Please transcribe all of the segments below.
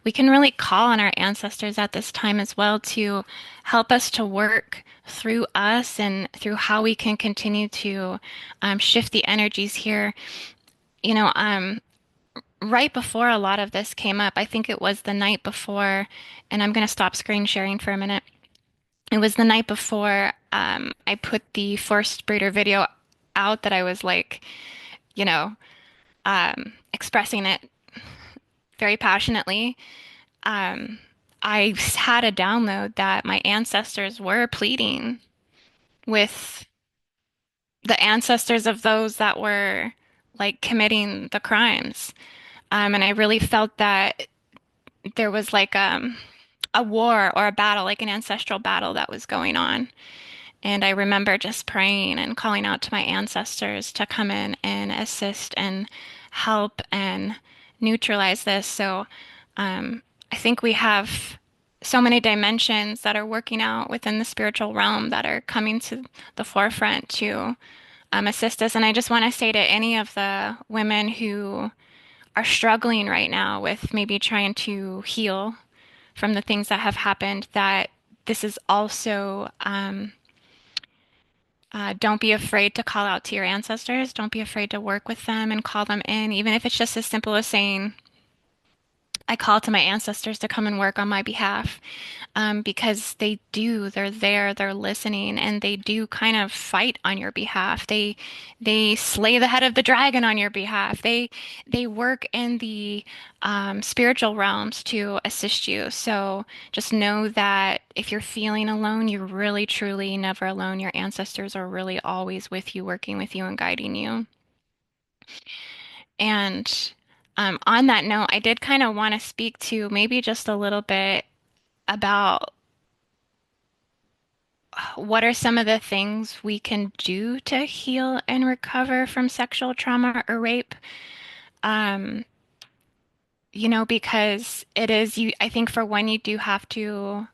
we can really call on our ancestors at this time as well to help us to work through us and through how we can continue to shift the energies here. You know, right before a lot of this came up, I think it was the night before, and I'm going to stop screen sharing for a minute. It was the night before I put the forced breeder video out that I was like, you know, expressing it very passionately. Um, I had a download that my ancestors were pleading with the ancestors of those that were like committing the crimes. And I really felt that there was like a war or a battle, like an ancestral battle that was going on. And I remember just praying and calling out to my ancestors to come in and assist and help and neutralize this. So I think we have so many dimensions that are working out within the spiritual realm that are coming to the forefront to assist us. And I just want to say to any of the women who are struggling right now with maybe trying to heal from the things that have happened that this is also don't be afraid to call out to your ancestors. Don't be afraid to work with them and call them in, even if it's just as simple as saying, I call to my ancestors to come and work on my behalf, because they do. They're there. They're listening, and they do kind of fight on your behalf. They slay the head of the dragon on your behalf. They work in the spiritual realms to assist you. So just know that if you're feeling alone, you're really truly never alone. Your ancestors are really always with you, working with you and guiding you. And on that note, I did kind of want to speak to maybe just a little bit about what are some of the things we can do to heal and recover from sexual trauma or rape. Um, because it is you, I think for one, you do have to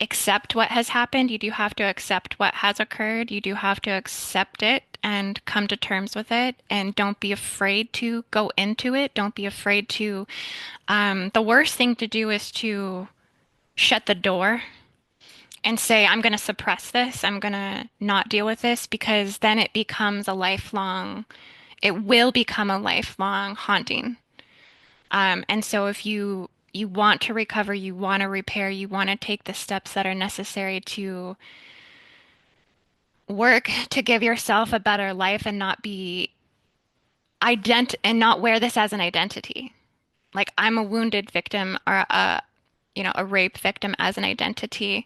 accept what has happened. You do have to accept what has occurred. You do have to accept it and come to terms with it. And don't be afraid to go into it. Don't be afraid to, the worst thing to do is to shut the door and say, I'm going to suppress this. I'm going to not deal with this because then it will become a lifelong haunting. And so if you want to recover, you want to repair, you want to take the steps that are necessary to work to give yourself a better life and not be and not wear this as an identity. Like I'm a wounded victim or a rape victim as an identity.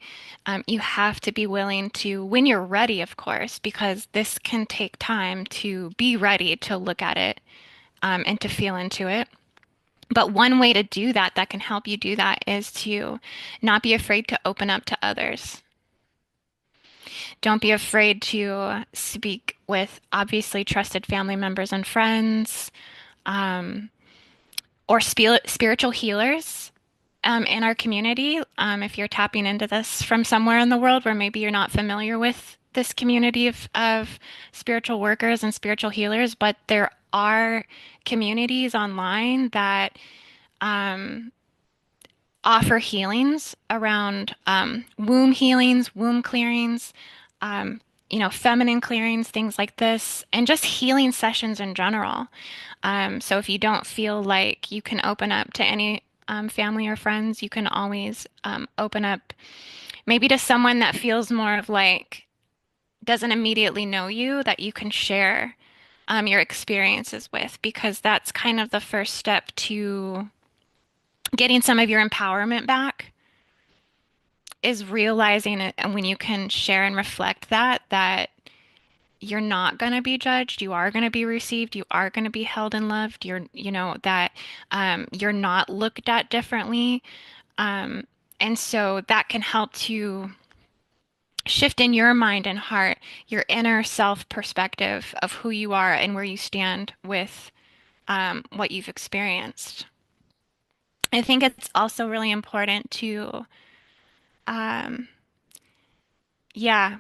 You have to be willing to, when you're ready, of course, because this can take time to be ready to look at it, and to feel into it. But one way to do that, that can help you do that, is to not be afraid to open up to others. Don't be afraid to speak with obviously trusted family members and friends, um, or spiritual healers in our community. If you're tapping into this from somewhere in the world where maybe you're not familiar with this community of spiritual workers and spiritual healers, but there are communities online that offer healings around womb healings, womb clearings, feminine clearings, things like this, and just healing sessions in general. So if you don't feel like you can open up to any family or friends, you can always open up maybe to someone that feels more of like doesn't immediately know you, that you can share your experiences with, because that's kind of the first step to getting some of your empowerment back, is realizing it. And when you can share and reflect that you're not going to be judged, you are going to be received, you are going to be held and loved, that you're not looked at differently. And so that can help to shift in your mind and heart your inner self perspective of who you are and where you stand with what you've experienced. I think it's also really important to, um, yeah,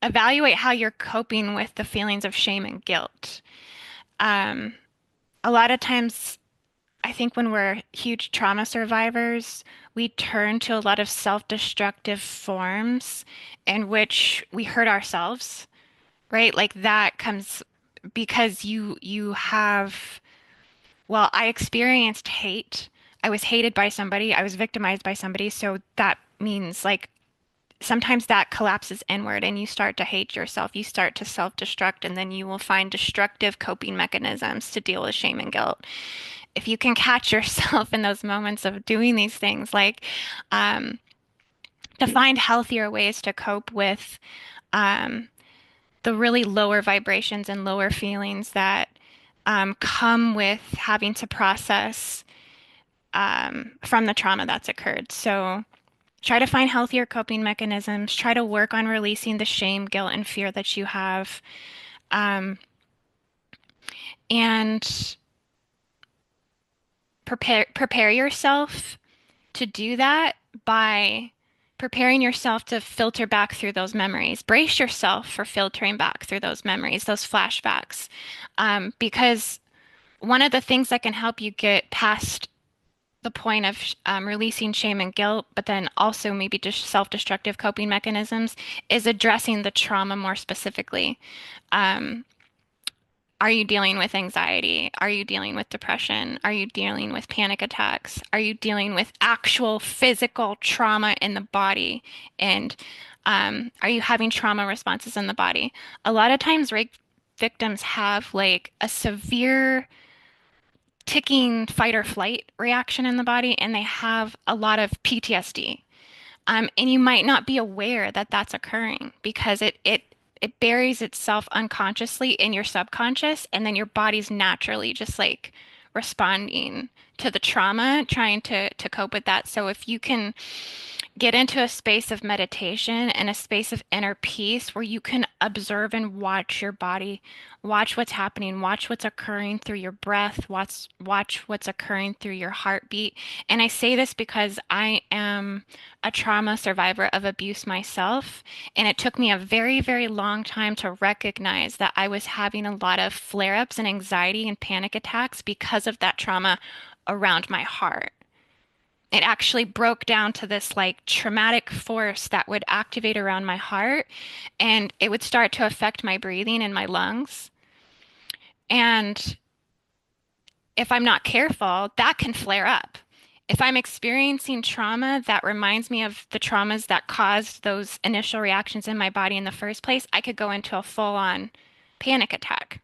evaluate how you're coping with the feelings of shame and guilt. Um, a lot of times, I think when we're huge trauma survivors, we turn to a lot of self-destructive forms in which we hurt ourselves, right? Like that comes because you have, well, I experienced hate. I was hated by somebody. I was victimized by somebody. So that means like sometimes that collapses inward and you start to hate yourself. You start to self-destruct, and then you will find destructive coping mechanisms to deal with shame and guilt. If you can catch yourself in those moments of doing these things, like um, to find healthier ways to cope with um, the really lower vibrations and lower feelings that come with having to process from the trauma that's occurred. So try to find healthier coping mechanisms. Try to work on releasing the shame, guilt, and fear that you have. Um, and prepare yourself to do that by preparing yourself to filter back through those memories. Brace yourself for filtering back through those memories, those flashbacks. Because one of the things that can help you get past the point of releasing shame and guilt, but then also maybe just self-destructive coping mechanisms, is addressing the trauma more specifically. Um, are you dealing with anxiety? Are you dealing with depression? Are you dealing with panic attacks? Are you dealing with actual physical trauma in the body? And are you having trauma responses in the body? A lot of times, rape victims have like a severe ticking fight or flight reaction in the body, and they have a lot of PTSD. And you might not be aware that that's occurring because it buries itself unconsciously in your subconscious, and then your body's naturally just like responding to the trauma, trying to cope with that. So if you can get into a space of meditation and a space of inner peace where you can observe and watch your body, watch what's happening, watch what's occurring through your breath, watch what's occurring through your heartbeat. And I say this because I am a trauma survivor of abuse myself, and it took me a very, very long time to recognize that I was having a lot of flare-ups and anxiety and panic attacks because of that trauma around my heart. It actually broke down to this like traumatic force that would activate around my heart, and it would start to affect my breathing and my lungs. And if I'm not careful, that can flare up. If I'm experiencing trauma that reminds me of the traumas that caused those initial reactions in my body in the first place, I could go into a full-on panic attack.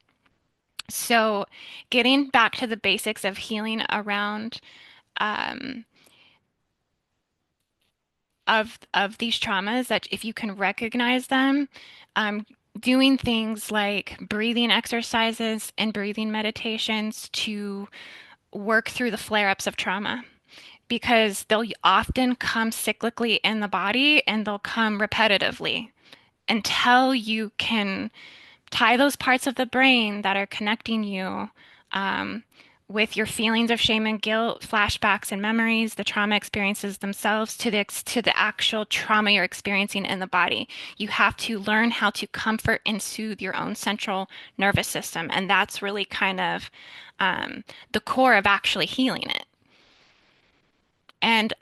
So, getting back to the basics of healing around um, of these traumas, that if you can recognize them, um, doing things like breathing exercises and breathing meditations to work through the flare-ups of trauma, because they'll often come cyclically in the body and they'll come repetitively until you can tie those parts of the brain that are connecting you um, with your feelings of shame and guilt, flashbacks and memories, the trauma experiences themselves to the actual trauma you're experiencing in the body. You have to learn how to comfort and soothe your own central nervous system, and that's really kind of the core of actually healing it. And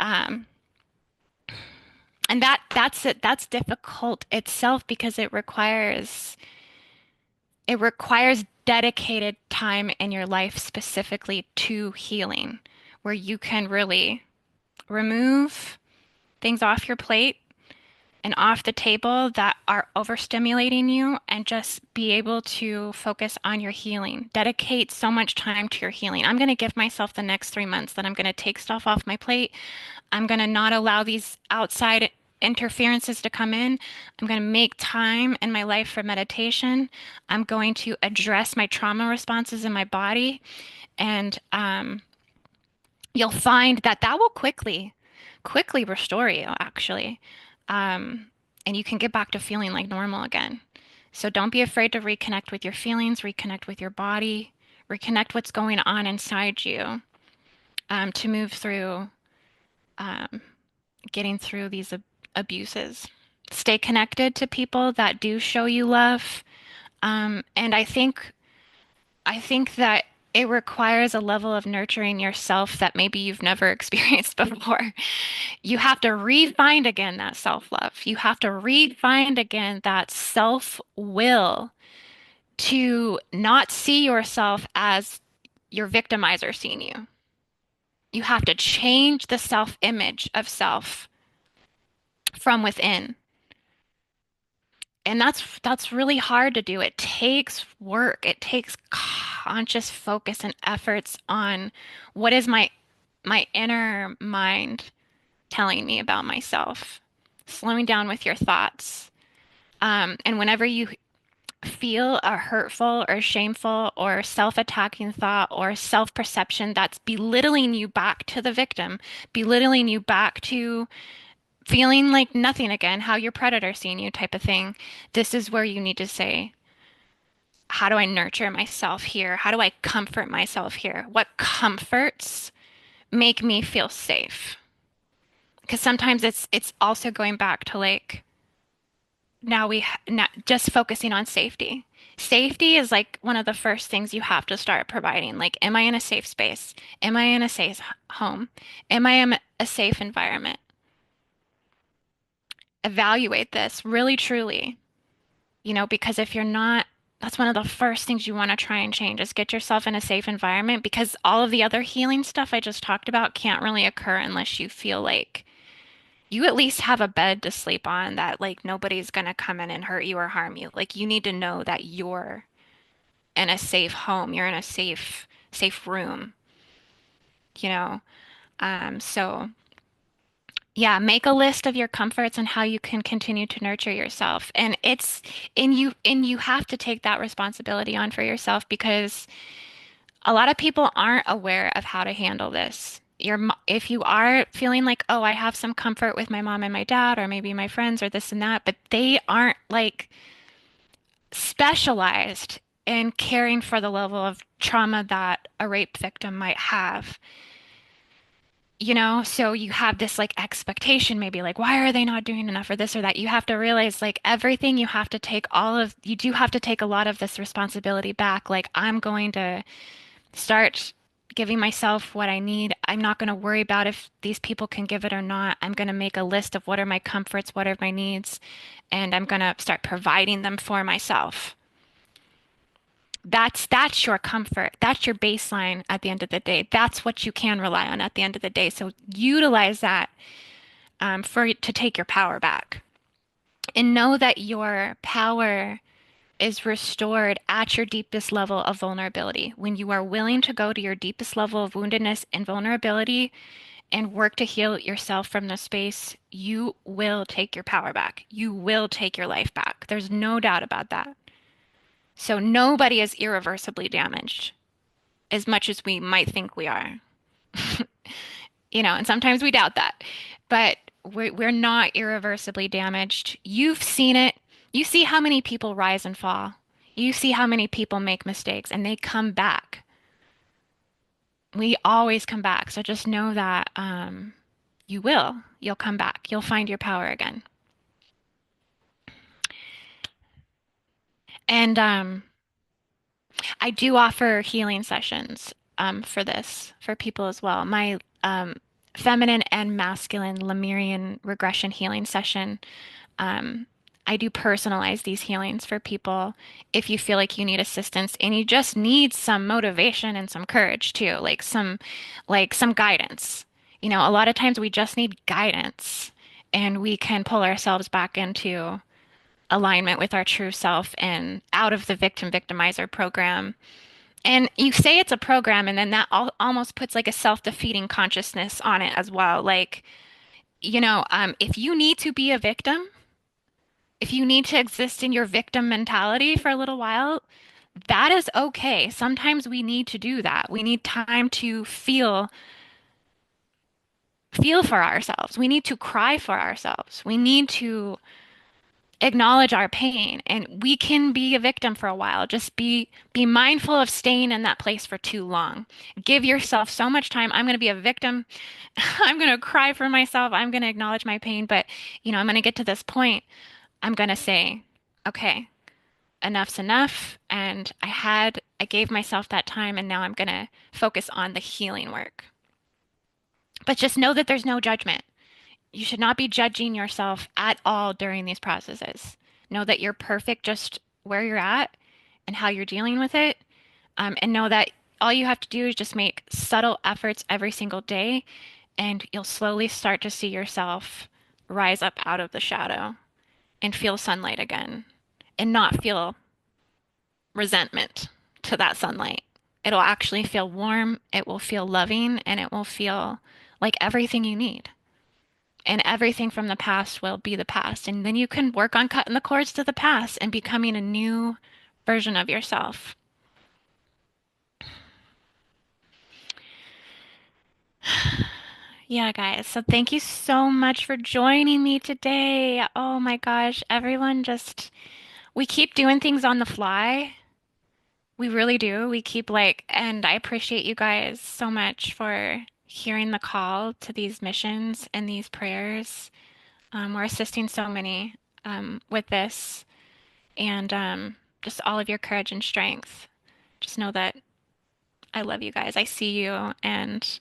that's it. That's difficult itself because it requires dedicated time in your life specifically to healing, where you can really remove things off your plate and off the table that are overstimulating you and just be able to focus on your healing. Dedicate so much time to your healing. I'm going to give myself the next 3 months that I'm going to take stuff off my plate. I'm going to not allow these outside interferences to come in. I'm going to make time in my life for meditation. I'm going to address my trauma responses in my body. And you'll find that that will quickly restore you, actually. Um, and you can get back to feeling like normal again. So don't be afraid to reconnect with your feelings, reconnect with your body, reconnect what's going on inside you to move through um, getting through these abuses. Stay connected to people that do show you love. And I think that it requires a level of nurturing yourself that maybe you've never experienced before. You have to re-find again that self-love. You have to re-find again that self-will to not see yourself as your victimizer seeing you. You have to change the self-image of self from within. And that's really hard to do. It takes work. It takes conscious focus and efforts on what is my inner mind telling me about myself. Slowing down with your thoughts. And whenever you feel a hurtful or shameful or self-attacking thought or self-perception that's belittling you back to the victim, belittling you back to feeling like nothing again, how your predator seeing you type of thing, this is where you need to say, how do I nurture myself here? How do I comfort myself here? What comforts make me feel safe? Because sometimes it's also going back to like now not just focusing on safety. Safety is like one of the first things you have to start providing. Like, am I in a safe space? Am I in a safe home? Am I in a safe environment? Evaluate this really truly, because if you're not, that's one of the first things you want to try and change is get yourself in a safe environment because all of the other healing stuff I just talked about can't really occur unless you feel like you at least have a bed to sleep on that like nobody's gonna come in and hurt you or harm you. Like you need to know that you're in a safe home, you're in a safe room, you know. So yeah, make a list of your comforts and how you can continue to nurture yourself. And you have to take that responsibility on for yourself because a lot of people aren't aware of how to handle this. If you are feeling like, oh, I have some comfort with my mom and my dad, or maybe my friends, or this and that, but they aren't like specialized in caring for the level of trauma that a rape victim might have. So you have this like expectation, maybe like, why are they not doing enough or this or that? You have to realize like everything you have to take you do have to take a lot of this responsibility back. Like, I'm going to start giving myself what I need. I'm not going to worry about if these people can give it or not. I'm going to make a list of what are my comforts, what are my needs, and I'm going to start providing them for myself. That's your comfort. That's your baseline at the end of the day. That's what you can rely on at the end of the day. So utilize that to take your power back, and know that your power is restored at your deepest level of vulnerability. When you are willing to go to your deepest level of woundedness and vulnerability and work to heal yourself from the space, you will take your power back. You will take your life back. There's no doubt about that. So nobody is irreversibly damaged as much as we might think we are. And sometimes we doubt that, but we're not irreversibly damaged. You've seen it. You see how many people rise and fall. You see how many people make mistakes and they come back. We always come back. So just know that you will. You'll come back. You'll find your power again. And I do offer healing sessions for this for people as well. My feminine and masculine Lemurian regression healing session. Um, I do personalize these healings for people if you feel like you need assistance and you just need some motivation and some courage too, like some guidance. A lot of times we just need guidance and we can pull ourselves back into alignment with our true self and out of the victim victimizer program. And you say it's a program, and then that almost puts like a self-defeating consciousness on it as well. Like, if you need to be a victim, if you need to exist in your victim mentality for a little while, that is okay. Sometimes we need to do that. We need time to feel for ourselves. We need to cry for ourselves. We need to acknowledge our pain, and we can be a victim for a while. Just be mindful of staying in that place for too long. Give yourself so much time. I'm going to be a victim. I'm going to cry for myself. I'm going to acknowledge my pain, but I'm going to get to this point. I'm going to say, okay, enough's enough. And I gave myself that time, and now I'm going to focus on the healing work. But just know that there's no judgment. You should not be judging yourself at all during these processes. Know that you're perfect just where you're at and how you're dealing with it. And know that all you have to do is just make subtle efforts every single day, and you'll slowly start to see yourself rise up out of the shadow and feel sunlight again and not feel resentment to that sunlight. It'll actually feel warm, it will feel loving, and it will feel like everything you need. And everything from the past will be the past. And then you can work on cutting the cords to the past and becoming a new version of yourself. Yeah, guys. So thank you so much for joining me today. Oh my gosh, everyone just, we keep doing things on the fly. We really do. We keep and I appreciate you guys so much for hearing the call to these missions and these prayers. We're assisting so many with this, and just all of your courage and strength. Just know that I love you guys. I see you, and